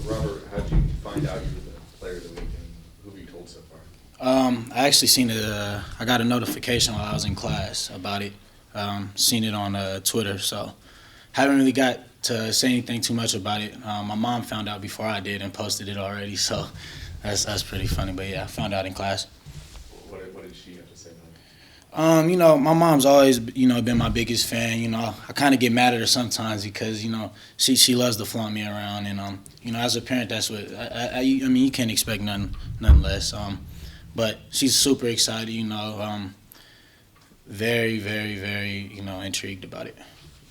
Robert, how did you find out you were the player of the week, and who have you told so far? I actually seen it. I got a notification while I was in class about it. Seen it on Twitter, so haven't really got to say anything too much about it. My mom found out before I did and posted it already, so that's pretty funny. But yeah, I found out in class. What did she have to say about it? My mom's always, been my biggest fan. I kind of get mad at her sometimes because, she loves to flaunt me around, and as a parent, that's what I mean. You can't expect nothing less. But she's super excited. Very, very, very, intrigued about it.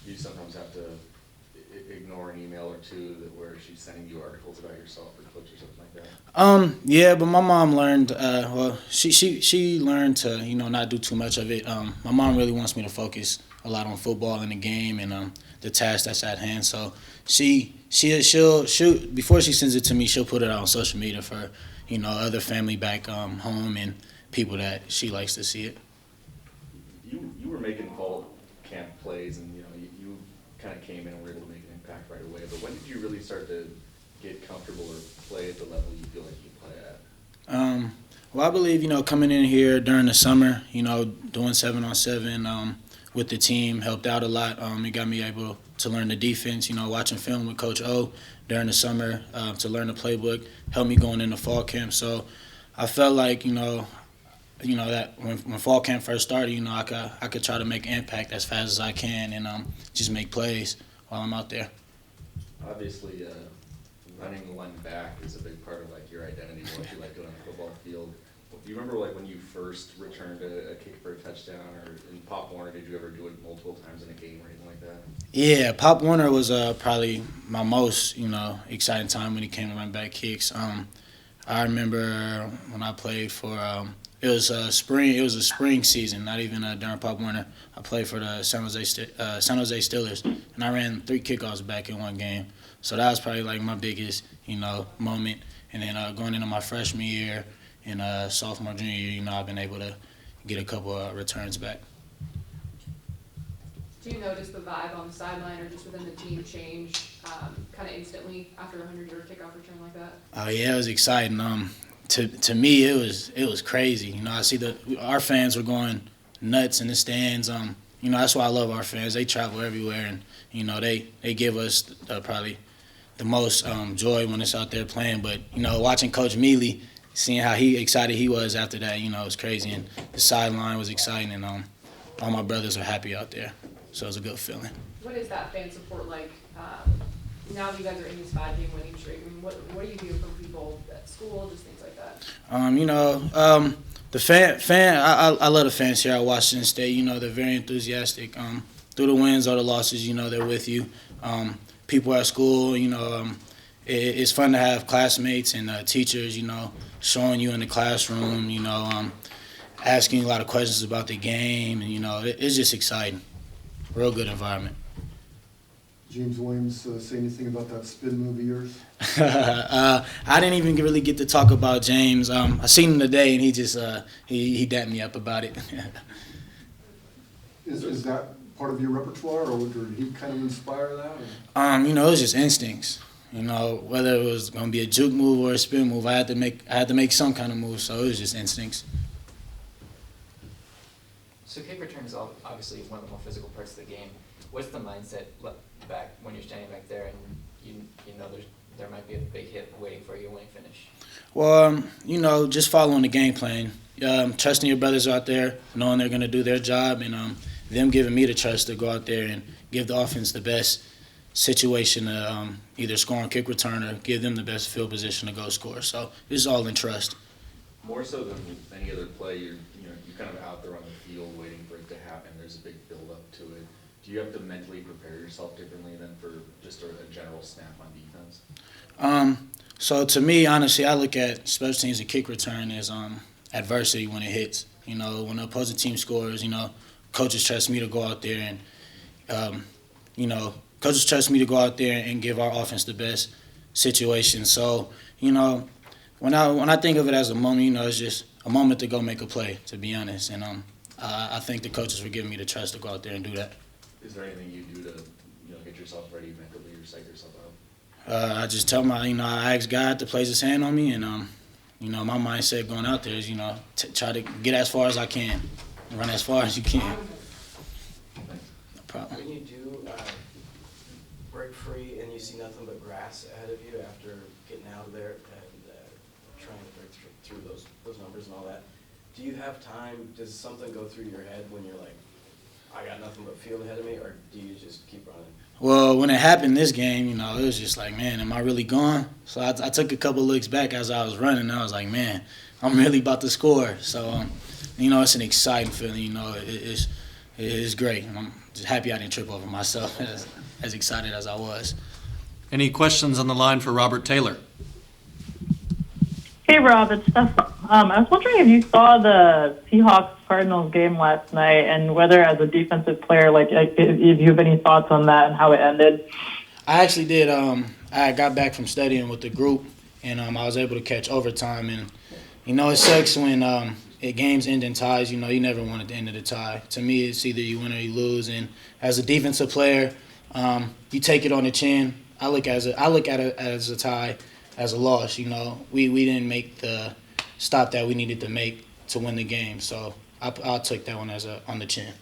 You sometimes have to ignore an email or two where she's sending you articles about yourself or clips or something like that. Yeah, but my mom learned. She learned to not do too much of it. My mom really wants me to focus a lot on football and the game and the task that's at hand. So she'll before she sends it to me, she'll put it out on social media for other family back home and people that she likes to see it. You were making fall camp plays, and you kind of came in and were able to make an impact right away. But when did you really start to get comfortable or play at the level you feel like you play at? Well, I believe coming in here during the summer, doing 7-on-7 with the team helped out a lot. It got me able to learn the defense. Watching film with Coach O during the summer to learn the playbook helped me going into fall camp. So I felt like that when fall camp first started, I could try to make an impact as fast as I can and just make plays while I'm out there. Obviously, running one back is a big part of your identity, what you like doing on the football field. Do you remember when you first returned a kick for a touchdown, or in Pop Warner, did you ever do it multiple times in a game or anything like that? Yeah, Pop Warner was probably my most exciting time when he came to run back kicks. I remember when I played for it was a spring season, not even during Pop Warner. I played for the San Jose Steelers, and I ran 3 kickoffs back in one game. So that was probably my biggest moment. And then going into my freshman year and sophomore junior year, I've been able to get a couple of returns back. Do you notice the vibe on the sideline or just within the team change kind of instantly after a 100-yard kickoff return like that? Oh yeah, it was exciting. To me, it was crazy. I see our fans were going nuts in the stands. That's why I love our fans. They travel everywhere, and they give us probably the most joy when it's out there playing. But watching Coach Mealy, seeing how excited he was after that, it was crazy. And the sideline was exciting, and all my brothers are happy out there. So it was a good feeling. What is that fan support like now that you guys are in this 5-game winning streak? I mean, what do you hear from people at school, just things like that? The fan. I love the fans here at Washington State. They're very enthusiastic. Through the wins or the losses, they're with you. People at school, it's fun to have classmates and teachers, showing you in the classroom, asking you a lot of questions about the game, and it's just exciting. Real good environment. James Williams say anything about that spin move of yours? I didn't even really get to talk about James. I seen him today, and he just he dapped me up about it. Is that part of your repertoire, or did he kind of inspire that? It was just instincts. Whether it was going to be a juke move or a spin move, I had to make some kind of move. So it was just instincts. So kick return is obviously one of the more physical parts of the game. What's the mindset back when you're standing back there and there might be a big hit waiting for you when you finish? Well, just following the game plan, trusting your brothers out there, knowing they're going to do their job, and them giving me the trust to go out there and give the offense the best situation to either score on kick return or give them the best field position to go score. So this is all in trust. More so than any other play, you're kind of out there on the field waiting for it to happen. There's a big build-up to it. Do you have to mentally prepare yourself differently than for just a general snap on defense? So to me, honestly, I look at special teams and kick return as adversity when it hits. When the opposing team scores, coaches trust me to go out there and, coaches trust me to go out there and give our offense the best situation. So, when I think of it as a moment, it's just a moment to go make a play, to be honest. And I think the coaches were giving me the trust to go out there and do that. Is there anything you do to get yourself ready mentally or psych yourself I just tell my, I ask God to place His hand on me, and my mindset going out there is, try to get as far as I can, run as far as you can. No problem. When you do break free and you see nothing but grass ahead of you after getting out of there and trying to break through those numbers and all that, do you have time? Does something go through your head when you're like, I got nothing but field ahead of me, or do you just keep running? Well, when it happened this game, it was just like, man, am I really gone? So I took a couple looks back as I was running, and I was like, man, I'm really about to score. So, it's an exciting feeling. It's great. I'm just happy I didn't trip over myself, as excited as I was. Any questions on the line for Robert Taylor? Hey, Rob, it's Steph. I was wondering if you saw the Seahawks-Cardinals game last night and whether, as a defensive player, if you have any thoughts on that and how it ended. I actually did. I got back from studying with the group, and I was able to catch overtime. And, it sucks when games end in ties. You never want at the end of the tie. To me, it's either you win or you lose. And as a defensive player, you take it on the chin. I look at it as a tie, as a loss. We didn't make the stop that we needed to make to win the game. So I took that one as on the chin.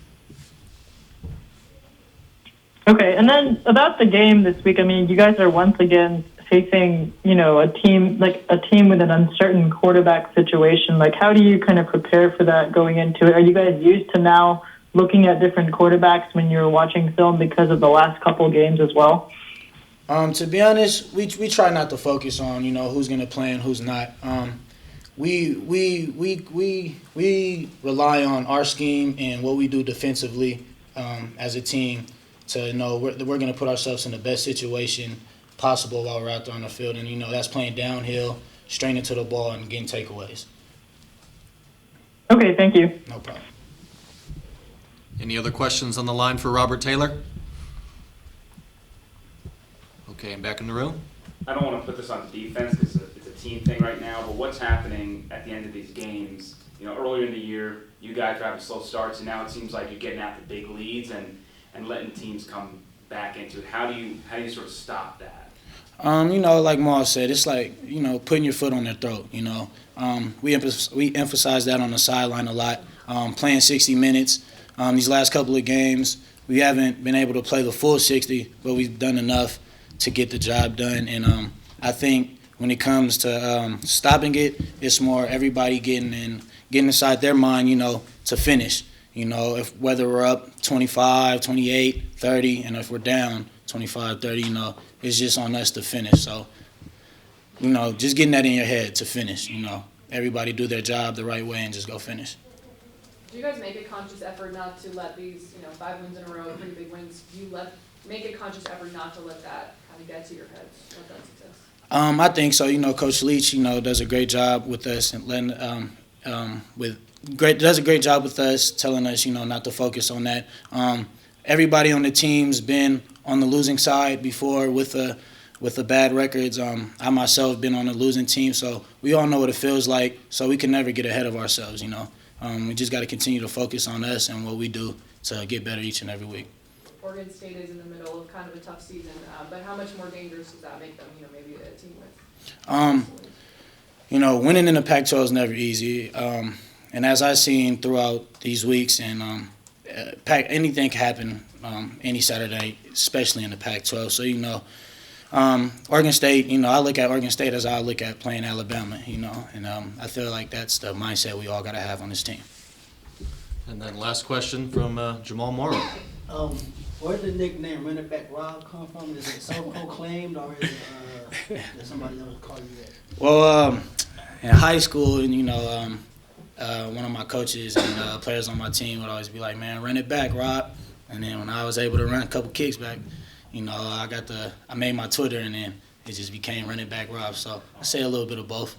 Okay, and then about the game this week, you guys are once again facing, a team with an uncertain quarterback situation. How do you kind of prepare for that going into it? Are you guys used to now looking at different quarterbacks when you're watching film because of the last couple games as well? To be honest, we try not to focus on who's going to play and who's not. We rely on our scheme and what we do defensively as a team to know we're going to put ourselves in the best situation possible while we're out there on the field, and that's playing downhill, straight into the ball, and getting takeaways. Okay, thank you. No problem. Any other questions on the line for Robert Taylor? Okay, I'm back in the room. I don't want to put this on defense because it's a team thing right now, but what's happening at the end of these games? Earlier in the year, you guys were having slow starts, and now it seems like you're getting out the big leads and letting teams come back into it. How do you sort of stop that? Like Maul said, it's like, putting your foot on their throat, We emphasize that on the sideline a lot. Playing 60 minutes. These last couple of games, we haven't been able to play the full 60, but we've done enough to get the job done. And I think when it comes to stopping it, it's more everybody getting inside their mind, to finish. If whether we're up 25, 28, 30, and if we're down 25, 30, it's just on us to finish. So, just getting that in your head to finish. Everybody do their job the right way and just go finish. Do you guys make a conscious effort not to let these, 5 wins in a row, pretty big wins, do you make a conscious effort not to let that kind of get to your heads, let that success? I think so. Coach Leach, does a great job with us and letting, does a great job with us, telling us, not to focus on that. Everybody on the team's been on the losing side before with the bad records. I myself been on a losing team, so we all know what it feels like. So we can never get ahead of ourselves. We just got to continue to focus on us and what we do to get better each and every week. Oregon State is in the middle of kind of a tough season, but how much more dangerous does that make them? Maybe a team with. Winning in the Pac-12 is never easy. And as I've seen throughout these weeks, and anything can happen any Saturday, especially in the Pac-12. So, Oregon State, I look at Oregon State as I look at playing Alabama, and I feel like that's the mindset we all got to have on this team. And then last question from Jamal Morrow. Where did the nickname Running Back Rob come from? Is it self-proclaimed or is it did somebody else call you that? Well, in high school, one of my coaches and players on my team would always be like, man, run it back, Rob. And then when I was able to run a couple kicks back, I made my Twitter, and then it just became Running Back Rob. So I say a little bit of both.